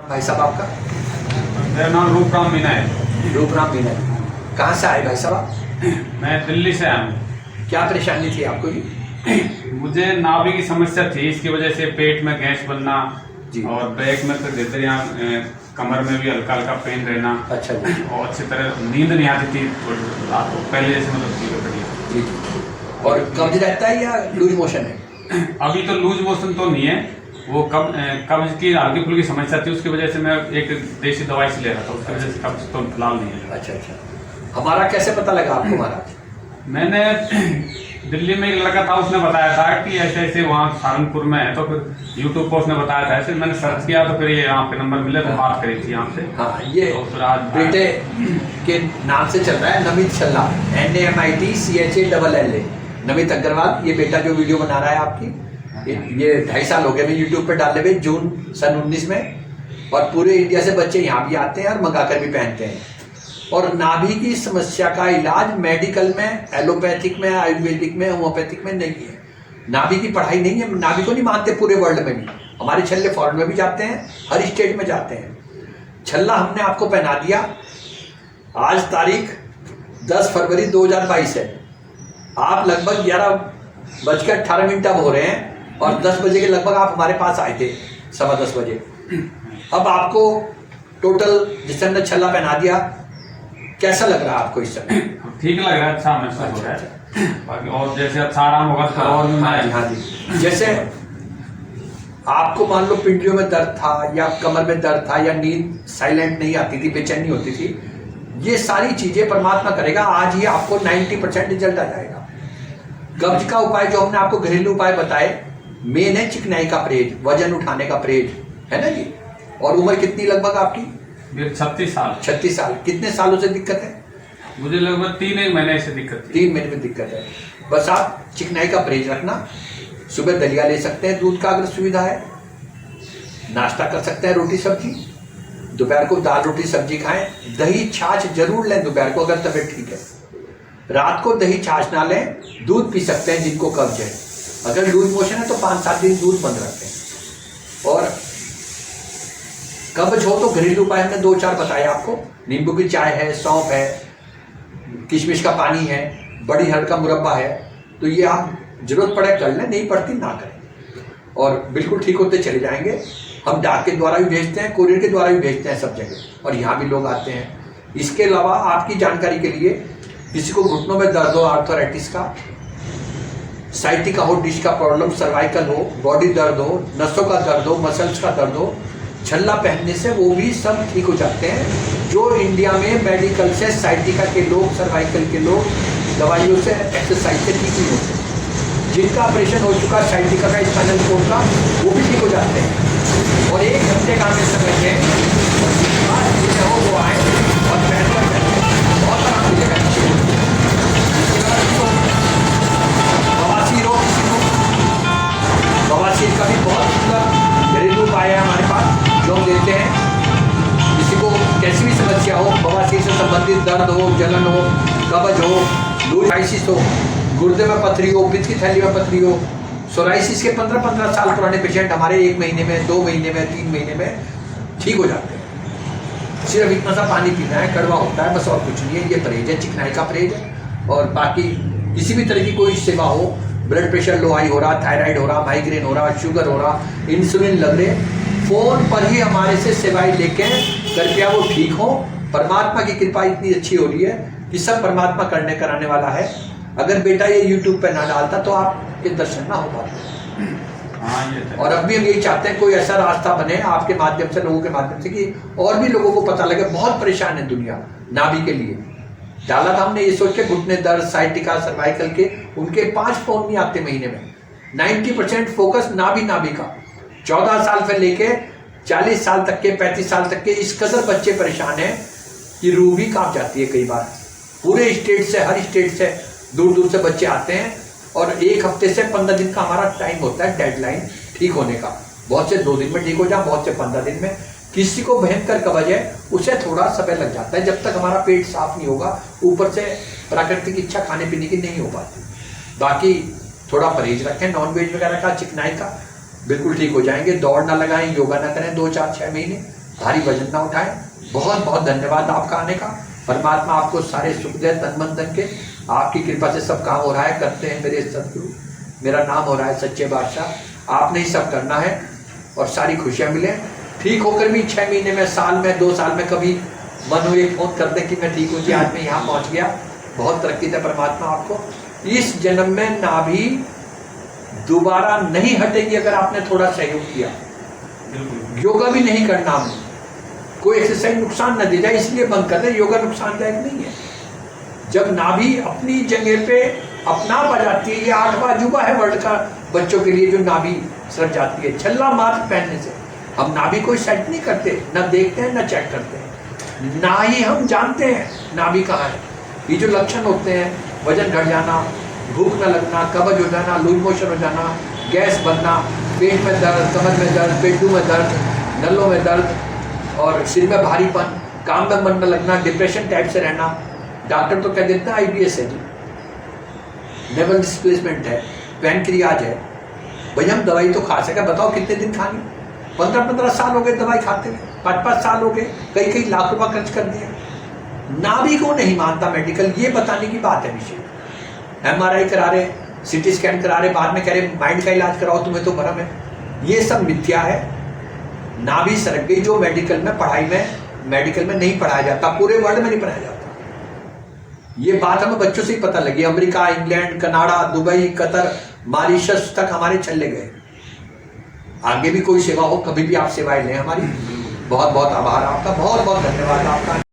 भाई साहब आपका? मेरा नाम रूपराम मीना है। रूपराम मीना। कहाँ से आए भाई साहब आप? मैं दिल्ली से आया हूँ। क्या परेशानी थी आपको जी? मुझे नाभि की समस्या थी, इसकी वजह से पेट में गैस बनना जी। और बैक में तो भीतर यहाँ कमर में भी हल्का हल्का पेन रहना। अच्छा जी। और अच्छी तरह नींद नहीं आती थी रात को, पहले जैसे मतलब ठीक बढ़िया। जी जी। और कब्ज रहता है या लूज मोशन है? अभी तो लूज मोशन तो नहीं है, वो कब्ज की हल्की फुल्की समस्या थी, उसकी वजह से मैं एक देसी दवाई से ले रहा था, उसकी वजह से कब्ज तो फिलहाल नहीं है। अच्छा अच्छा। हमारा कैसे पता लगा आपको महाराज? मैंने दिल्ली में एक लड़का था, उसने बताया था कि ऐसे ऐसे वहाँ सहारनपुर में है, तो फिर यूट्यूब पर उसने बताया था, ऐसे मैंने सर्च किया तो फिर ये यहाँ पे नंबर मिले तो बात करी थी यहाँ से। हाँ, ये तो फिर आज बेटे के नाम से चल रहा है, नमित छल्ला, NAMITCHALLA, नमित अग्रवाल। ये बेटा जो वीडियो बना रहा है आपकी, ये 2.5 साल हो गए मैं यूट्यूब पे डाले हुए, जून सन 19 में। और पूरे इंडिया से बच्चे यहाँ भी आते हैं और मंगाकर भी पहनते हैं। और नाभि की समस्या का इलाज मेडिकल में, एलोपैथिक में, आयुर्वेदिक में, होम्योपैथिक में नहीं है। नाभि की पढ़ाई नहीं है, नाभि को नहीं मानते पूरे वर्ल्ड में भी। हमारे छल्ले फॉरेन में भी जाते हैं, हर स्टेट में जाते हैं। छल्ला हमने आपको पहना दिया। आज तारीख 10 फरवरी 2022 है। आप लगभग 11:18 अब हो रहे हैं और 10 बजे के लगभग आप हमारे पास आए थे, 10:15 बजे। अब आपको टोटल जिस हमने छल्ला पहना दिया, कैसा लग रहा है आपको इस समय? ठीक लग रहा है, अच्छा महसूस हो रहा है। बाकी और जैसे अच्छा आराम होगा तो और भी हाँ जी। जैसे आपको मान लो पिंडलियों में दर्द था या कमर में दर्द था या नींद साइलेंट नहीं आती थी, बेचैनी होती थी, ये सारी चीजें परमात्मा करेगा। आज ही आपको 90% रिजल्ट आ जाएगा। कब्ज का उपाय जो हमने आपको घरेलू उपाय बताए, मेन है चिकनाई का परहेज, वजन उठाने का परहेज, है ना जी। और उम्र कितनी लगभग आपकी? 36 साल। 36 साल। कितने सालों से दिक्कत है? मुझे लगभग 3 महीने से दिक्कत थी। 3 महीने में दिक्कत है। बस आप चिकनाई का परहेज रखना। सुबह दलिया ले सकते हैं, दूध का अगर सुविधा है। नाश्ता कर सकते हैं रोटी सब्जी। दोपहर को दाल रोटी सब्जी खाएं। दही छाछ जरूर लें दोपहर को अगर तबीयत ठीक है। रात को दही छाछ ना लें, दूध पी सकते हैं जिनको कब्ज है। अगर लूज मोशन है तो 5-7 दिन दूध बंद रखें। और कब्ज हो तो घरेलू उपाय हमने 2-4 बताए आपको। नींबू की चाय है, सौंफ है, किशमिश का पानी है, बड़ी हरड़ का मुरब्बा है। तो ये आप जरूरत पड़े कर लें, नहीं पड़ती ना करें और बिल्कुल ठीक होते चले जाएंगे। हम डाक के द्वारा भी भेजते हैं, कोरियर के द्वारा भी भेजते हैं सब जगह, और यहाँ भी लोग आते हैं। इसके अलावा आपकी जानकारी के लिए, किसी को घुटनों में दर्द हो, आर्थराइटिस का, साइटिका हो, डिस्क का प्रॉब्लम, सर्वाइकल हो, बॉडी दर्द हो, नसों का दर्द हो, मसल्स का दर्द हो, छल्ला पहनने से वो भी सब ठीक हो जाते हैं। जो इंडिया में मेडिकल से साइटिका के लोग, सर्वाइकल के लोग दवाइयों से, एक्सरसाइज से ठीक नहीं होते, जिनका ऑपरेशन हो चुका साइटिका का, स्पाइनल कोर्ड का, वो भी ठीक हो जाते हैं। और 1 घंटे का हमें समय है, वो आए और बहुत आराम मिलेगा। बवासीर हो किसी को, बवासीर का भी बहुत सुंदर घरेलू उपाय है हमारे पास जो हम देते हैं। किसी को कैसी भी समस्या हो, बवासीर से संबंधित दर्द हो, जलन हो, कब्ज हो, लूजाइसिस हो, गुर्दे में पथरी हो, पित्त की थैली में पथरी हो, सोराइसिस के 15-15 साल पुराने पेशेंट हमारे 1 महीने में, 2 महीने में, 3 महीने में ठीक हो जाते हैं। सिर्फ इतना सा पानी पीना है, कड़वा होता है बस, और कुछ नहीं है। ये परहेज है, चिकनाई का परहेज है। और बाकी किसी भी तरह की कोई सेवा हो, ब्लड प्रेशर लो हाई हो रहा, थायराइड हो रहा, माइग्रेन हो रहा, शुगर हो रहा, इंसुलिन लग रहे, फोन पर ही हमारे से सेवाएं लेके कृपया वो ठीक हो। परमात्मा की कृपा इतनी अच्छी हो रही है कि सब परमात्मा करने कराने वाला है। अगर बेटा ये यूट्यूब पे ना डालता तो आपके दर्शन ना हो पाते। और अब भी हम यही चाहते हैं कोई ऐसा रास्ता बने आपके माध्यम से, लोगों के माध्यम से, कि और भी लोगों को पता लगे। बहुत परेशान है दुनिया नाभि के लिए। डाला था हमने ये सोच के, घुटने दर्द, साइटिका, सर्वाइकल के, उनके 5 फोन नहीं आते महीने में। 90% फोकस नाभि का। 14 साल से लेके 40 साल तक के, 35 साल तक के इस कदर बच्चे परेशान हैं कि रूह भी कांप जाती है कई बार। पूरे स्टेट से, हर स्टेट से दूर दूर से बच्चे आते हैं और 1 हफ्ते से 15 दिन का हमारा टाइम होता है डेडलाइन ठीक होने का। बहुत से 2 दिन में ठीक हो जाए, बहुत से 15 दिन में। किसी को भयंकर कब्ज है, उसे थोड़ा समय लग जाता है, जब तक हमारा पेट साफ नहीं होगा। ऊपर से प्राकृतिक इच्छा खाने पीने की नहीं हो पाती। बाकी थोड़ा परहेज रखें नॉन वेज वगैरह का, चिकनाई का, बिल्कुल ठीक हो जाएंगे। दौड़ ना लगाएं, योगा ना करें 2, 4, 6 महीने, भारी वजन ना उठाएं। बहुत बहुत धन्यवाद आपका आने का। परमात्मा आपको सारे सुख दे, तन मन धन के। आपकी कृपा से सब काम हो रहा है, करते हैं मेरे सदगुरु। मेरा नाम हो रहा है सच्चे बादशाह। आपने ही सब करना है और सारी खुशियां मिले। ठीक होकर भी 6 महीने में, साल में, 2 साल में कभी मन हो एक फोन कर दे कि मैं ठीक हूँ जी, आज मैं यहाँ पहुँच गया। बहुत तरक्की दे परमात्मा आपको। इस जन्म में नाभि दोबारा नहीं हटेगी अगर आपने थोड़ा सहयोग किया। बिल्कुल। योगा भी नहीं करना हमने, कोई एक्सरसाइज नुकसान न दे जाए इसलिए बंद कर दे। योगा नुकसानदायक नहीं है। जब नाभि अपनी जगह पे अपना पा जाती है, ये 8वां अजूबा है वर्ल्ड का बच्चों के लिए जो नाभि सर जाती है छल्ला मास्क पहनने से। हम नाभि कोई सेट नहीं करते, न देखते हैं न चेक करते हैं, ना ही हम जानते हैं नाभि कहाँ है। ये जो लक्षण होते हैं, वजन घट जाना, भूख न लगना, कब्ज हो जाना, लूज मोशन हो जाना, गैस बनना, पेट में दर्द, कमर में दर्द, पेटू में दर्द, नलों में दर्द और सिर में भारीपन, काम में मन न लगना, डिप्रेशन टाइप से रहना, डॉक्टर तो कह देते हैं IBS है जी, नेवल डिस्प्लेसमेंट है, पैनक्रियाज है। भाई हम दवाई तो खा सके, बताओ कितने दिन खानी? 15-15 साल हो गए दवाई खाते हुए, 5-5 साल हो गए, कई लाख रुपए खर्च कर दिए। नाभि को नहीं मानता मेडिकल, ये बताने की बात है विषय। MRI करा रहे, CT स्कैन करा रहे, बाद में कह रहे माइंड का इलाज कराओ, तुम्हें तो भरम है। ये सब मिथ्या है। नाभि सरक गई जो मेडिकल में, पढ़ाई में, मेडिकल में नहीं पढ़ाया जाता, पूरे वर्ल्ड में नहीं पढ़ाया जाता। ये बात हमें बच्चों से ही पता लगी। America, England, Canada, Dubai, Qatar, Mauritius तक हमारे छल्ले गए। आगे भी कोई सेवा हो, कभी भी आप सेवाएं लें हमारी। बहुत बहुत आभार आपका, बहुत बहुत धन्यवाद आपका।